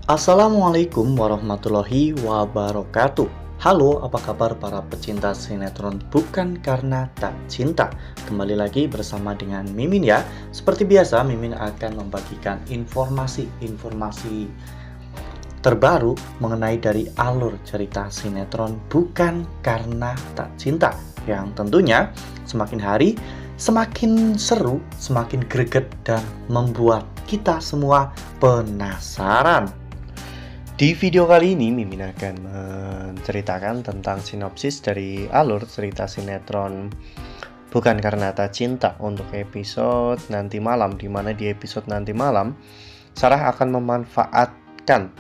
Assalamualaikum warahmatullahi wabarakatuh. Halo, apa kabar para pecinta sinetron Bukan Karena Tak Cinta? Kembali lagi bersama dengan Mimin ya. Seperti biasa, Mimin akan membagikan informasi-informasi terbaru mengenai dari alur cerita sinetron Bukan Karena Tak Cinta, yang tentunya semakin hari semakin seru, semakin greget, dan membuat kita semua penasaran. Di video kali ini, Mimin akan menceritakan tentang sinopsis dari alur cerita sinetron Bukan Karena Tak Cinta untuk episode nanti malam, di mana di episode nanti malam Sarah akan memanfaatkan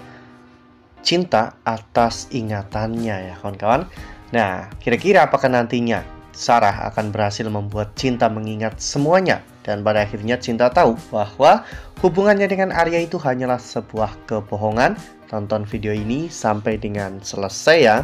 cinta atas ingatannya ya kawan-kawan. Nah, kira-kira apakah nantinya Sarah akan berhasil membuat cinta mengingat semuanya, dan pada akhirnya cinta tahu bahwa hubungannya dengan Arya itu hanyalah sebuah kebohongan? Tonton video ini sampai dengan selesai ya.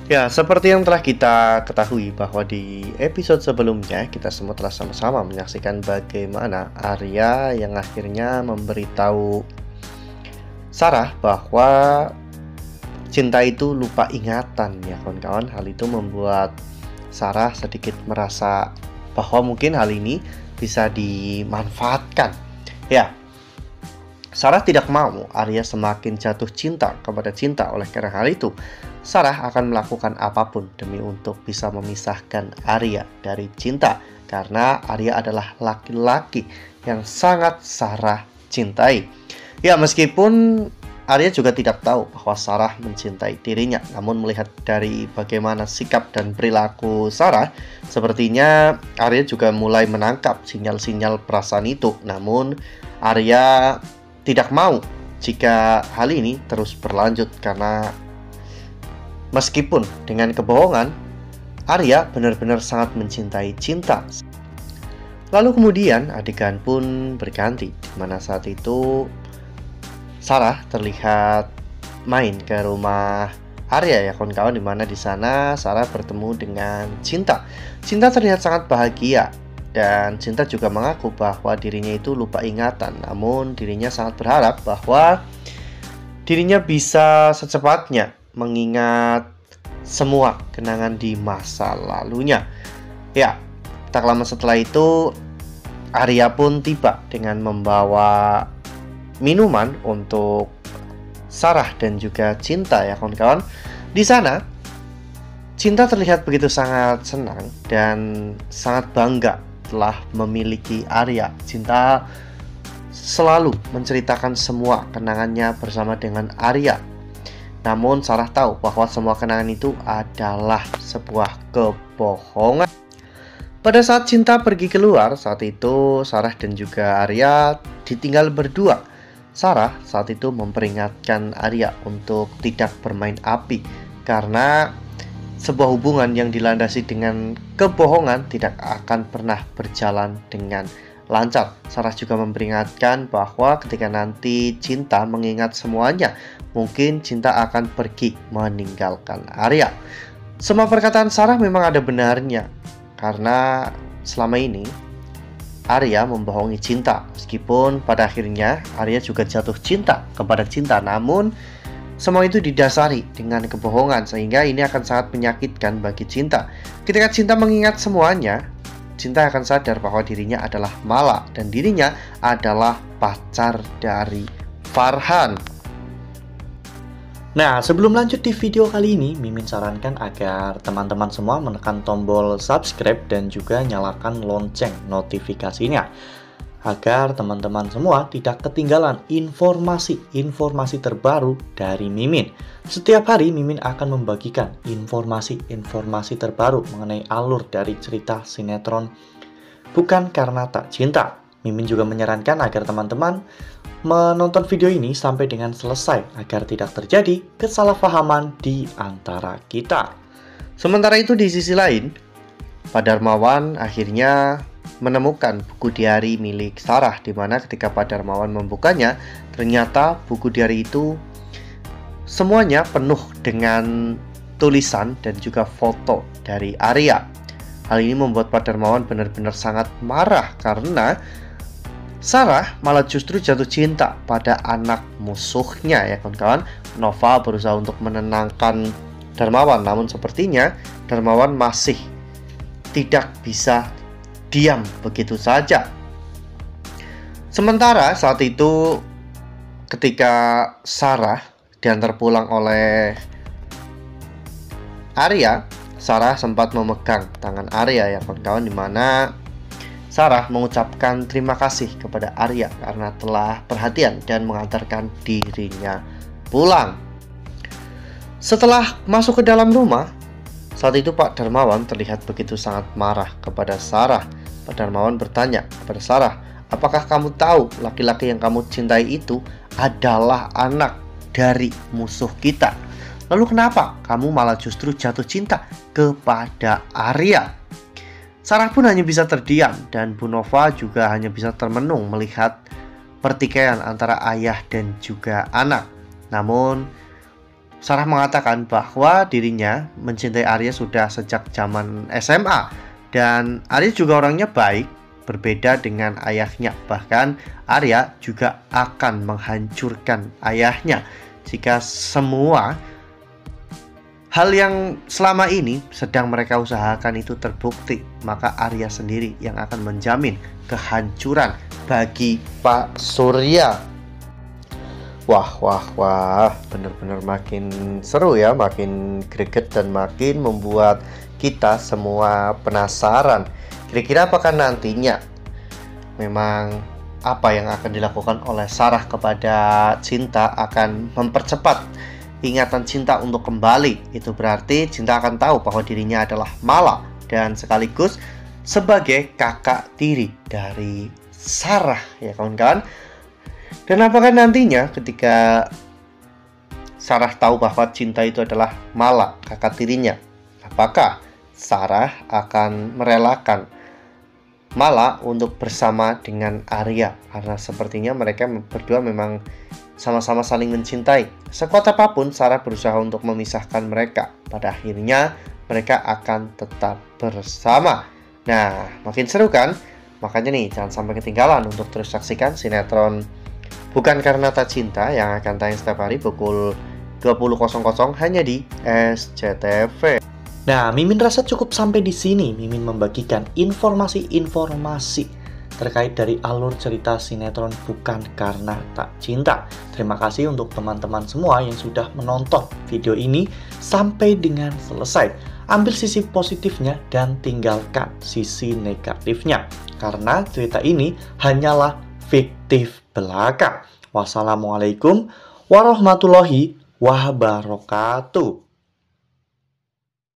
Ya, seperti yang telah kita ketahui bahwa di episode sebelumnya kita semua telah sama-sama menyaksikan bagaimana Arya yang akhirnya memberitahu Sarah bahwa cinta itu lupa ingatan ya kawan-kawan. Hal itu membuat Sarah sedikit merasa bahwa mungkin hal ini bisa dimanfaatkan. Ya, Sarah tidak mau Arya semakin jatuh cinta kepada cinta. Oleh karena hal itu, Sarah akan melakukan apapun demi untuk bisa memisahkan Arya dari cinta, karena Arya adalah laki-laki yang sangat Sarah cintai. Ya, meskipun Arya juga tidak tahu bahwa Sarah mencintai dirinya, namun melihat dari bagaimana sikap dan perilaku Sarah, sepertinya Arya juga mulai menangkap sinyal-sinyal perasaan itu. Namun Arya tidak mau jika hal ini terus berlanjut, karena meskipun dengan kebohongan, Arya benar-benar sangat mencintai cinta. Lalu kemudian adegan pun berganti, di mana saat itu Sarah terlihat main ke rumah Arya ya kawan-kawan, dimana di sana Sarah bertemu dengan Cinta. Cinta terlihat sangat bahagia, dan Cinta juga mengaku bahwa dirinya itu lupa ingatan. Namun dirinya sangat berharap bahwa dirinya bisa secepatnya mengingat semua kenangan di masa lalunya. Ya, tak lama setelah itu Arya pun tiba dengan membawa minuman untuk Sarah dan juga Cinta ya kawan-kawan. Di sana Cinta terlihat begitu sangat senang dan sangat bangga telah memiliki Arya. Cinta selalu menceritakan semua kenangannya bersama dengan Arya. Namun Sarah tahu bahwa semua kenangan itu adalah sebuah kebohongan. Pada saat Cinta pergi keluar, saat itu Sarah dan juga Arya ditinggal berdua. Sarah saat itu memperingatkan Arya untuk tidak bermain api, karena sebuah hubungan yang dilandasi dengan kebohongan tidak akan pernah berjalan dengan lancar. Sarah juga memperingatkan bahwa ketika nanti Cinta mengingat semuanya, mungkin Cinta akan pergi meninggalkan Arya. Semua perkataan Sarah memang ada benarnya, karena selama ini Arya membohongi Cinta. Meskipun pada akhirnya Arya juga jatuh cinta kepada Cinta, namun semua itu didasari dengan kebohongan, sehingga ini akan sangat menyakitkan bagi Cinta. Ketika Cinta mengingat semuanya, Cinta akan sadar bahwa dirinya adalah Mala dan dirinya adalah pacar dari Farhan. Nah, sebelum lanjut di video kali ini, Mimin sarankan agar teman-teman semua menekan tombol subscribe dan juga nyalakan lonceng notifikasinya, agar teman-teman semua tidak ketinggalan informasi terbaru dari Mimin. Setiap hari Mimin akan membagikan informasi terbaru mengenai alur dari cerita sinetron Bukan Karena Tak Cinta. Mimin juga menyarankan agar teman-teman menonton video ini sampai dengan selesai, agar tidak terjadi kesalahpahaman di antara kita. Sementara itu di sisi lain, Pak Darmawan akhirnya menemukan buku diari milik Sarah, di mana ketika Pak Darmawan membukanya, ternyata buku diari itu semuanya penuh dengan tulisan dan juga foto dari Arya. Hal ini membuat Pak Darmawan benar-benar sangat marah karena Sarah malah justru jatuh cinta pada anak musuhnya ya kawan-kawan. Nova berusaha untuk menenangkan Darmawan, namun sepertinya Darmawan masih tidak bisa diam begitu saja. Sementara saat itu ketika Sarah diantar pulang oleh Arya, Sarah sempat memegang tangan Arya ya kawan-kawan, dimana Sarah mengucapkan terima kasih kepada Arya karena telah perhatian dan mengantarkan dirinya pulang. Setelah masuk ke dalam rumah, saat itu Pak Darmawan terlihat begitu sangat marah kepada Sarah. Pak Darmawan bertanya kepada Sarah, apakah kamu tahu laki-laki yang kamu cintai itu adalah anak dari musuh kita? Lalu kenapa kamu malah justru jatuh cinta kepada Arya? Sarah pun hanya bisa terdiam dan Bu Nova juga hanya bisa termenung melihat pertikaian antara ayah dan juga anak. Namun Sarah mengatakan bahwa dirinya mencintai Arya sudah sejak zaman SMA dan Arya juga orangnya baik, berbeda dengan ayahnya. Bahkan Arya juga akan menghancurkan ayahnya jika semua hal yang selama ini sedang mereka usahakan itu terbukti, maka Arya sendiri yang akan menjamin kehancuran bagi Pak Surya. Wah, benar-benar makin seru ya, makin greget dan makin membuat kita semua penasaran. Kira-kira apakah nantinya memang apa yang akan dilakukan oleh Sarah kepada Cinta akan mempercepat ingatan Cinta untuk kembali. Itu berarti Cinta akan tahu bahwa dirinya adalah Mala dan sekaligus sebagai kakak tiri dari Sarah ya kawan-kawan. Dan apakah nantinya ketika Sarah tahu bahwa Cinta itu adalah Mala, kakak tirinya, apakah Sarah akan merelakan Mala untuk bersama dengan Arya? Karena sepertinya mereka berdua memang sama-sama saling mencintai. Sekuat apapun Sarah berusaha untuk memisahkan mereka, pada akhirnya mereka akan tetap bersama. Nah, makin seru kan? Makanya nih, jangan sampai ketinggalan untuk terus saksikan sinetron Bukan Karena Tak Cinta yang akan tayang setiap hari pukul 20.00 hanya di SCTV. Nah, Mimin rasa cukup sampai di sini. Mimin membagikan informasi-informasi terkait dari alur cerita sinetron Bukan Karena Tak Cinta. Terima kasih untuk teman-teman semua yang sudah menonton video ini sampai dengan selesai. Ambil sisi positifnya dan tinggalkan sisi negatifnya, karena cerita ini hanyalah fiktif belaka. Wassalamualaikum warahmatullahi wabarakatuh.